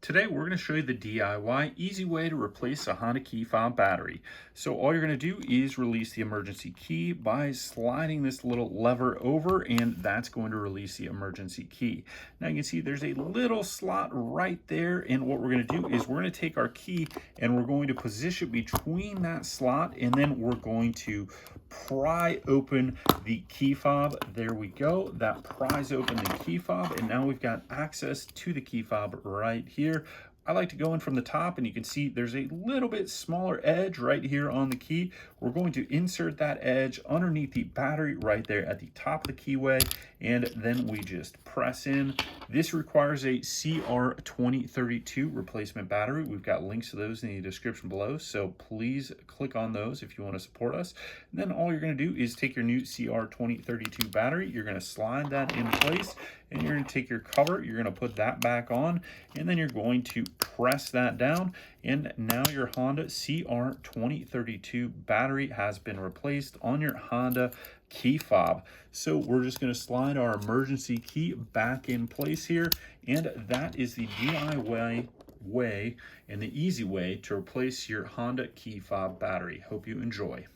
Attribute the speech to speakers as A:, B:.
A: Today we're going to show you the DIY easy way to replace a Honda Key Fob battery. So all you're going to do is release the emergency key by sliding this little lever over, and that's going to release the emergency key. Now you can see there's a little slot right there, and what we're going to do is we're going to take our key and we're going to position it between that slot, and then we're going to pry open the key fob. There we go. That pries open the key fob, and now we've got access to the key fob right here. I like to go in from the top, and you can see there's a little bit smaller edge right here on the key. We're going to insert that edge underneath the battery right there at the top of the keyway, and then we just press in. This requires a CR2032 replacement battery. We've got links to those in the description below, so please click on those if you want to support us. And then all you're going to do is take your new CR2032 battery, you're going to slide that in place, and you're going to take your cover, you're going to put that back on, and then you're going to press that down, and now your Honda CR2032 battery has been replaced on your Honda Key Fob. So we're just going to slide our emergency key back in place here, and that is the DIY way and the easy way to replace your Honda Key Fob battery. Hope you enjoy.